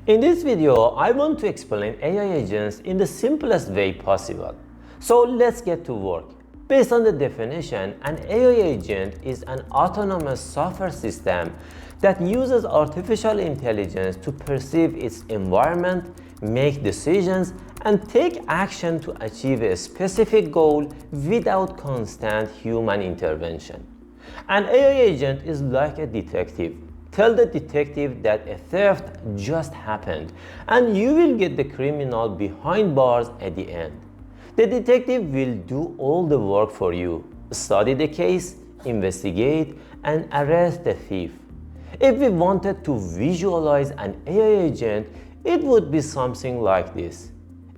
In this video, I want to explain AI agents in the simplest way possible. So let's get to work. Based on the definition, an AI agent is an autonomous software system that uses artificial intelligence to perceive its environment, make decisions, and take action to achieve a specific goal without constant human intervention. An AI agent is like a detective. Tell the detective that a theft just happened, and you will get the criminal behind bars at the end. The detective will do all the work for you, study the case, investigate, and arrest the thief. If we wanted to visualize an AI agent, it would be something like this.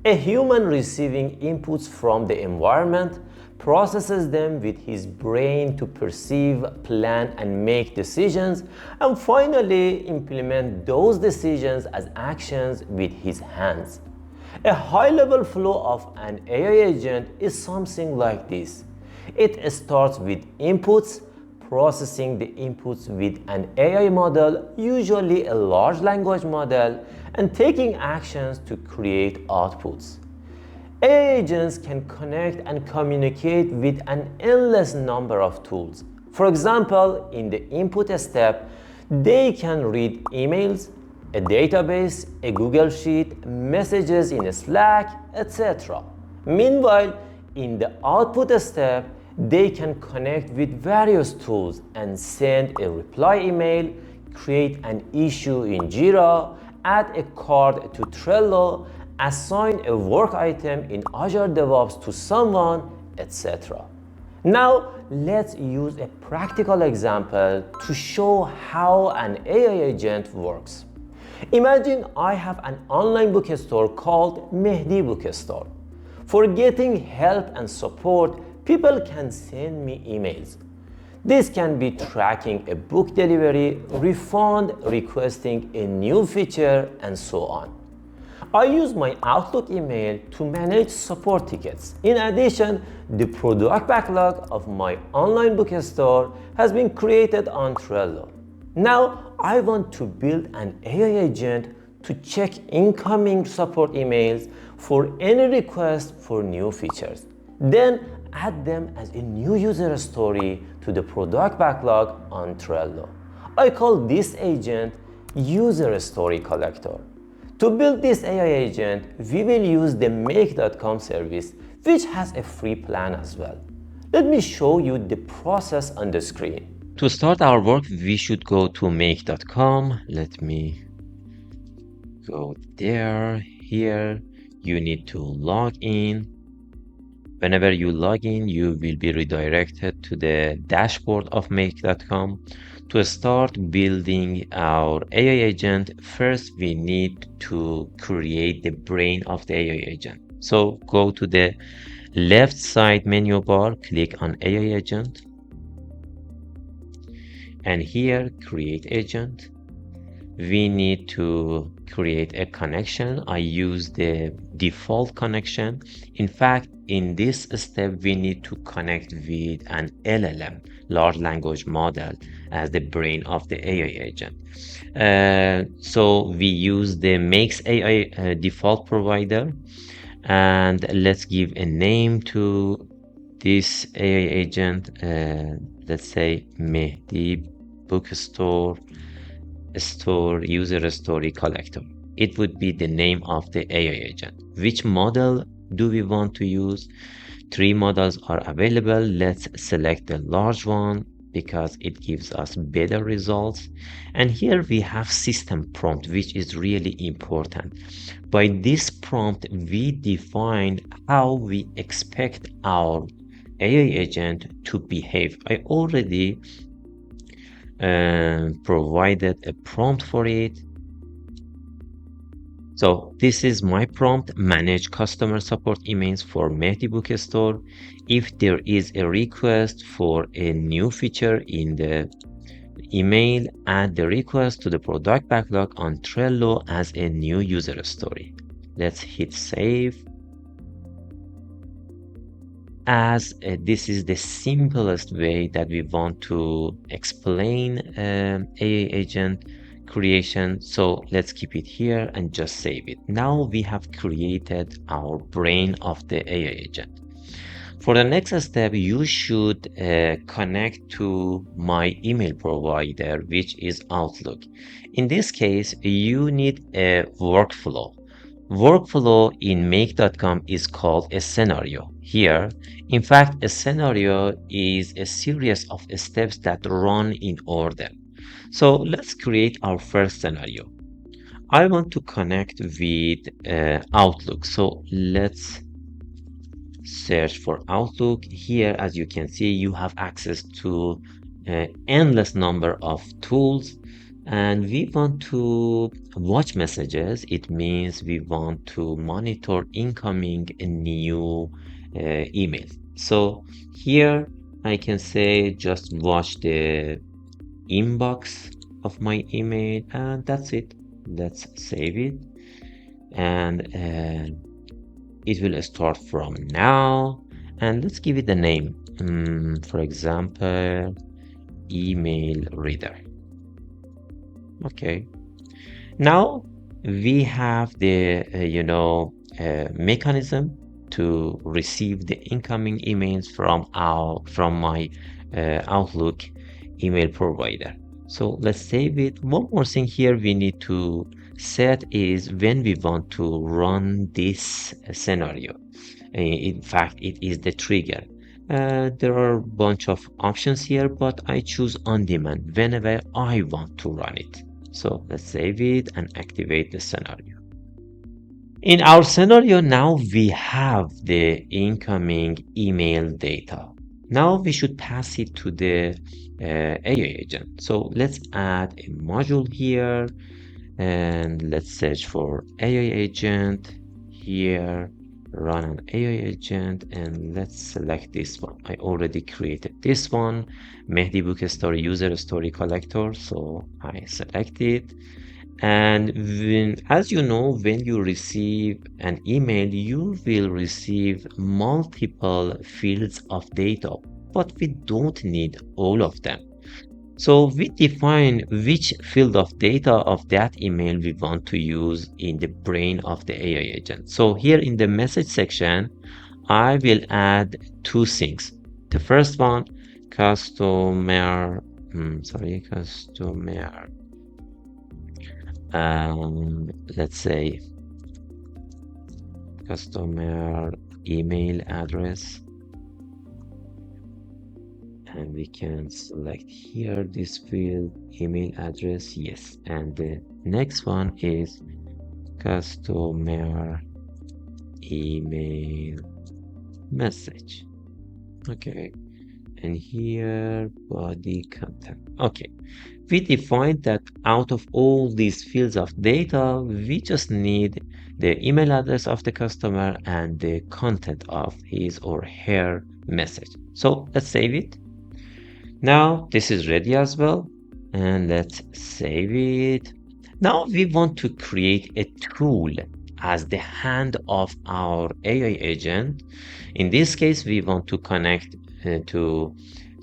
A human receiving inputs from the environment, processes them with his brain to perceive, plan, and make decisions, and finally implement those decisions as actions with his hands. A high-level flow of an AI agent is something like this. It starts with inputs, processing the inputs with an AI model, usually a large language model, and taking actions to create outputs. AI agents can connect and communicate with an endless number of tools. For example, in the input step, they can read emails, a database, a Google Sheet, messages in a Slack, etc. Meanwhile, in the output step, they can connect with various tools and send a reply email, create an issue in Jira, add a card to Trello, assign a work item in Azure DevOps to someone, etc. Now, let's use a practical example to show how an AI agent works. Imagine I have an online bookstore called Mehdi Bookstore. For getting help and support, people can send me emails. This can be tracking a book delivery, refund, requesting a new feature, and so on. I use my Outlook email to manage support tickets. In addition, the product backlog of my online bookstore has been created on Trello. Now, I want to build an AI agent to check incoming support emails for any request for new features. Then add them as a new user story to the product backlog on Trello. I call this agent User Story Collector. To build this AI agent, we will use the make.com service, which has a free plan as well. Let me show you the process on the screen. To start our work, we should go to make.com. Let me go there. Here, you need to log in. Whenever you log in, you will be redirected to the dashboard of make.com. To start building our AI agent, first we need to create the brain of the AI agent. So go to the left side menu bar, click on AI agent, and here create agent. We need to create a connection. I use the default connection. In fact, in this step, we need to connect with an LLM, large language model, as the brain of the AI agent. So we use the Makes AI default provider, and let's give a name to this AI agent. Let's say Mehdi Bookstore User Story Collector. It would be the name of the AI agent. Which model do we want to use? 3 models are available. Let's select the large one because it gives us better results. And here we have system prompt, which is really important. By this prompt, we define how we expect our AI agent to behave. I already provided a prompt for it. So this is my prompt: manage customer support emails for Mehdi Bookstore. If there is a request for a new feature in the email, add the request to the product backlog on Trello as a new user story. Let's hit save. As this is the simplest way that we want to explain AI agent, creation. So let's keep it here and just save it. Now we have created our brain of the AI agent. For the next step, you should connect to my email provider, which is Outlook. In this case, you need a workflow. Workflow in make.com is called a scenario. Here, in fact, a scenario is a series of steps that run in order. So let's create our first scenario. I want to connect with Outlook. So let's search for Outlook. Here, as you can see, you have access to endless number of tools, and we want to watch messages. It means we want to monitor incoming new emails. So here I can say just watch the inbox of my email, and that's it. Let's save it, and it will start from now, and let's give it a name. For example, email reader. Okay. Now we have the mechanism to receive the incoming emails from my Outlook email provider. So let's save it. One more thing here we need to set is when we want to run this scenario. In fact, it is the trigger. There are a bunch of options here, but I choose on demand whenever I want to run it. So let's save it and activate the scenario. In our scenario now, we have the incoming email data. Now we should pass it to the AI agent. So let's add a module here and let's search for AI agent here, run an AI agent, and let's select this one. I already created this one, Mehdi Book Story User Story Collector. So I select it. And as you know, when you receive an email, you will receive multiple fields of data, but we don't need all of them. So we define which field of data of that email we want to use in the brain of the AI agent. So here in the message section, I will add two things. The first one, customer, customer, let's say customer email address, and we can select here this field, email address, yes. And the next one is customer email message. Okay, and here body content. Okay, we defined that out of all these fields of data, we just need the email address of the customer and the content of his or her message. So let's save it. Now this is ready as well, and let's save it. Now we want to create a tool as the hand of our AI agent. In this case, we want to connect to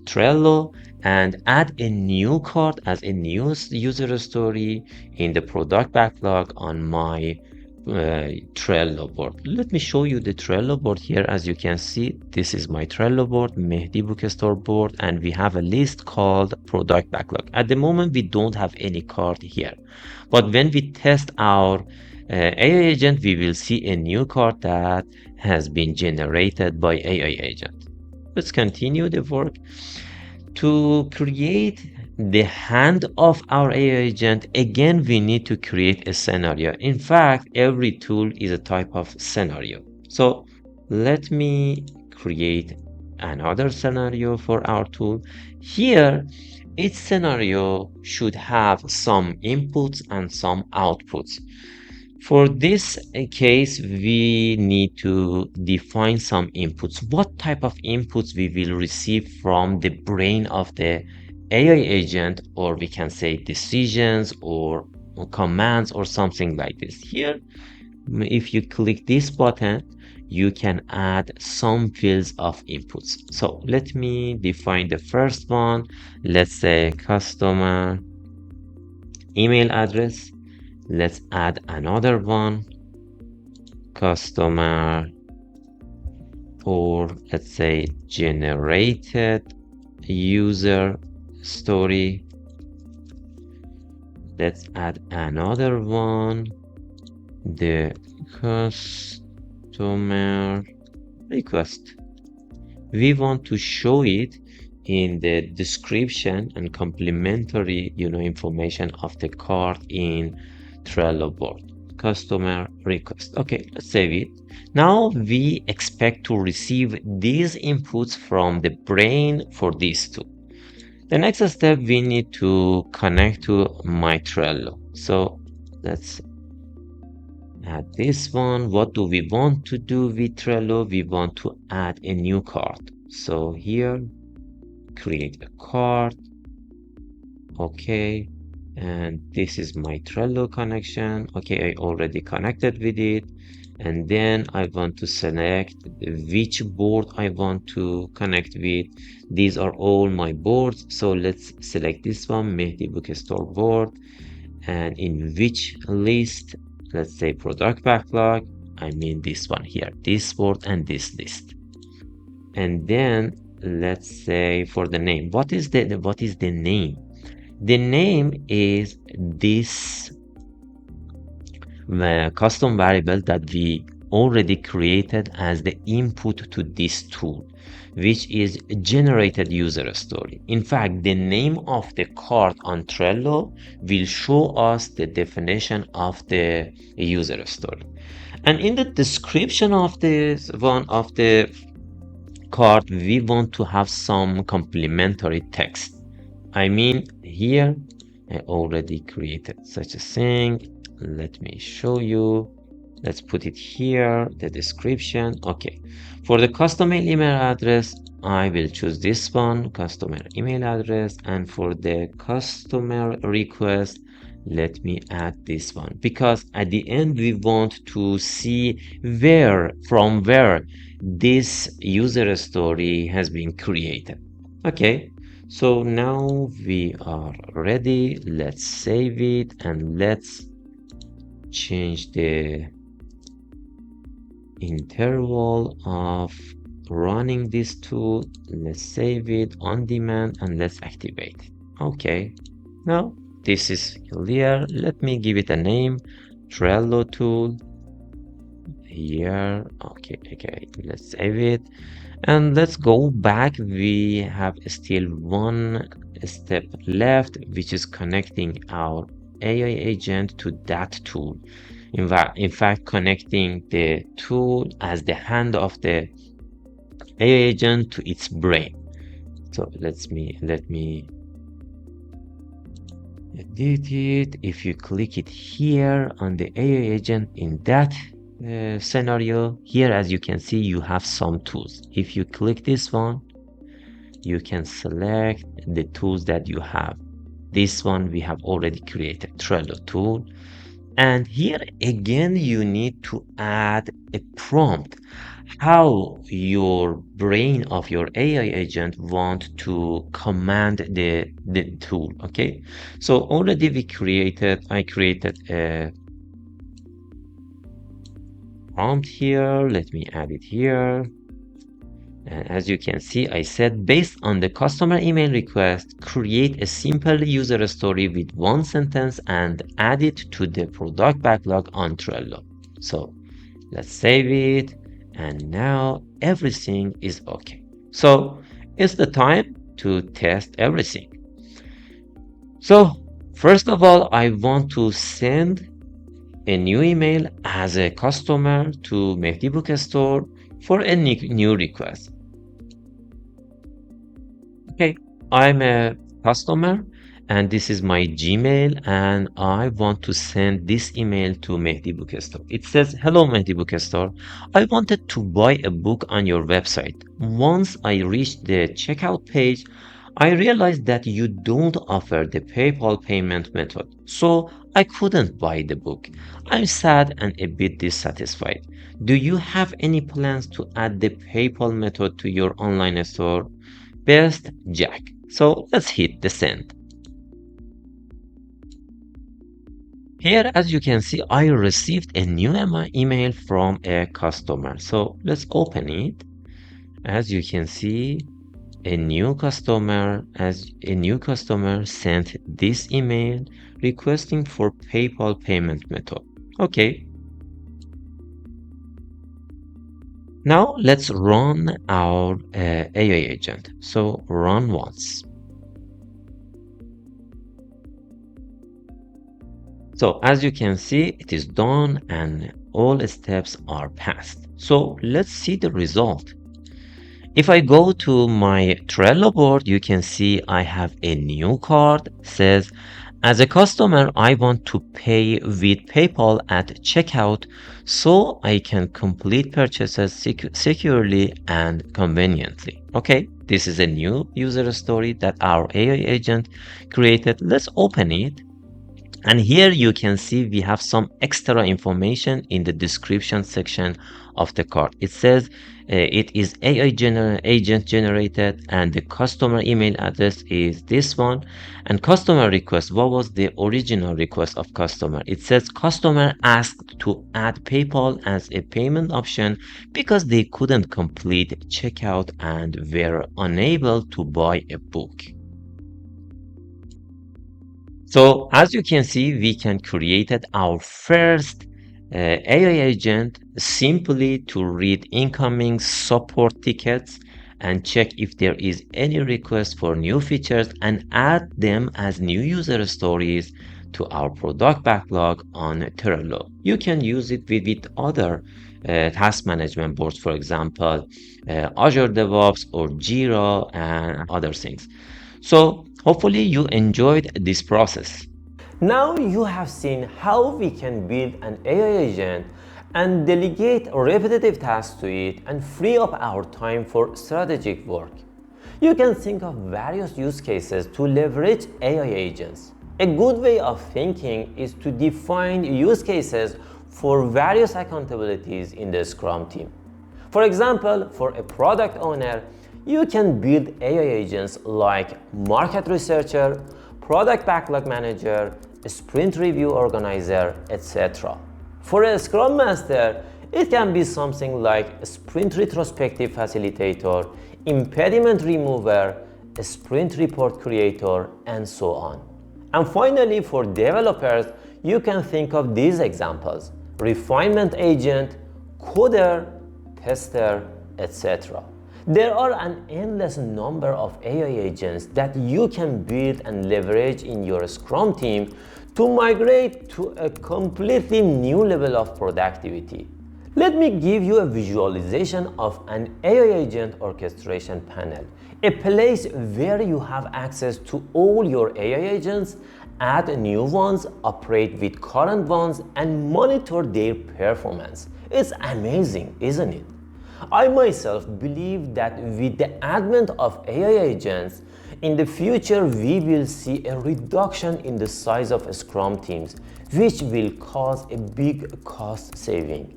Trello and add a new card as a new user story in the product backlog on my Trello board. Let me show you the Trello board here. As you can see, this is my Trello board, Mehdi Bookstore board, and we have a list called product backlog. At the moment, we don't have any card here, but when we test our AI agent, we will see a new card that has been generated by AI agent. Let's continue the work. To create the hand of our AI agent, again, we need to create a scenario. In fact, every tool is a type of scenario. So let me create another scenario for our tool. Here, each scenario should have some inputs and some outputs. For this case, we need to define some inputs. What type of inputs we will receive from the brain of the AI agent, or we can say decisions or commands or something like this. Here, if you click this button, you can add some fields of inputs. So let me define the first one. Let's say customer email address. Let's add another one, customer, or let's say generated user story. Let's add another one, the customer request. We want to show it in the description and complementary information of the card in Trello board. Customer request. Okay, let's save it. Now we expect to receive these inputs from the brain for these two. The next step, we need to connect to my Trello. So let's add this one. What do we want to do with Trello? We want to add a new card. So here, create a card. Okay. And this is my Trello connection. Okay, I already connected with it. And then I want to select which board I want to connect with. These are all my boards. So let's select this one, Mehdi Bookstore board. And in which list, let's say product backlog, I mean this one here, this board and this list. And then let's say for the name, what is the name? The name is this custom variable that we already created as the input to this tool, which is generated user story. In fact, the name of the card on Trello will show us the definition of the user story. And in the description of this one of the card, we want to have some complementary text. I mean, here I already created such a thing. Let me show you. Let's put it here, the description. Okay. For the customer email address, I will choose this one, customer email address. And for the customer request, let me add this one, because at the end we want to see from where this user story has been created. Okay, so now we are ready. Let's save it and let's change the interval of running this tool. Let's save it on demand and let's activate it. Okay, now this is clear. Let me give it a name, Trello tool. Here, okay, let's save it. And let's go back. We have still one step left, which is connecting our AI agent to that tool. In fact, connecting the tool as the hand of the AI agent to its brain. So let me edit it. If you click it here on the AI agent in that scenario, here as you can see, you have some tools. If you click this one, you can select the tools that you have. This one we have already created, Trello tool. And here again, you need to add a prompt, how your brain of your AI agent want to command the tool. Okay, so already I created a prompt here. Let me add it here. And as you can see, I said, based on the customer email request, create a simple user story with one sentence and add it to the product backlog on Trello. So let's save it. And now everything is okay. So it's the time to test everything. So first of all, I want to send a new email as a customer to Mehdi Bookstore for a new request. Okay, I'm a customer and this is my Gmail and I want to send this email to Mehdi Bookstore. It says, hello Mehdi Bookstore. I wanted to buy a book on your website. Once I reached the checkout page, I realized that you don't offer the PayPal payment method, so I couldn't buy the book. I'm sad and a bit dissatisfied. Do you have any plans to add the PayPal method to your online store? Best Jack. So let's hit the send. Here, as you can see, I received a new email from a customer. So let's open it. As you can see, a new customer sent this email requesting for PayPal payment method. Okay. Now let's run our AI agent. So run once. So as you can see, it is done and all steps are passed. So let's see the result. If I go to my Trello board, you can see I have a new card. Says, as a customer, I want to pay with PayPal at checkout so I can complete purchases securely and conveniently. Okay, this is a new user story that our AI agent created. Let's open it. And here you can see we have some extra information in the description section of the card. It says it is agent generated and the customer email address is this one. And customer request, what was the original request of customer? It says customer asked to add PayPal as a payment option because they couldn't complete checkout and were unable to buy a book. So as you can see, we can create our first AI agent simply to read incoming support tickets and check if there is any request for new features and add them as new user stories to our product backlog on Trello. You can use it with other task management boards, for example, Azure DevOps or Jira and other things. So hopefully you enjoyed this process. Now you have seen how we can build an AI agent and delegate repetitive tasks to it and free up our time for strategic work. You can think of various use cases to leverage AI agents. A good way of thinking is to define use cases for various accountabilities in the Scrum team. For example, for a product owner, you can build AI agents like market researcher, product backlog manager, sprint review organizer, etc. For a Scrum Master, it can be something like a sprint retrospective facilitator, impediment remover, a sprint report creator, and so on. And finally, for developers, you can think of these examples: refinement agent, coder, tester, etc. There are an endless number of AI agents that you can build and leverage in your Scrum team to migrate to a completely new level of productivity. Let me give you a visualization of an AI agent orchestration panel, a place where you have access to all your AI agents, add new ones, operate with current ones, and monitor their performance. It's amazing, isn't it? I myself believe that with the advent of AI agents, in the future we will see a reduction in the size of Scrum teams, which will cause a big cost saving.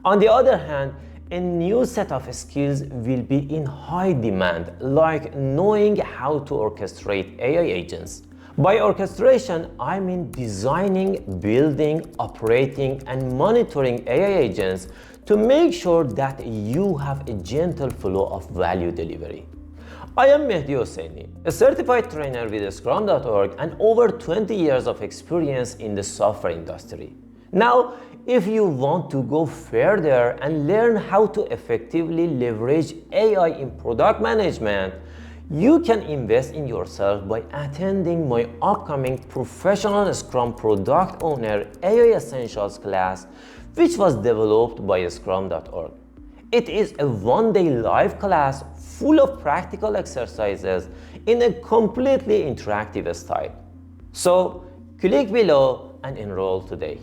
On the other hand, a new set of skills will be in high demand, like knowing how to orchestrate AI agents. By orchestration, I mean designing, building, operating, and monitoring AI agents to make sure that you have a gentle flow of value delivery. I am Mehdi Hosseini, a certified trainer with Scrum.org and over 20 years of experience in the software industry. Now, if you want to go further and learn how to effectively leverage AI in product management, you can invest in yourself by attending my upcoming Professional Scrum Product Owner AI Essentials class, which was developed by Scrum.org. It is a one-day live class full of practical exercises in a completely interactive style. So, click below and enroll today.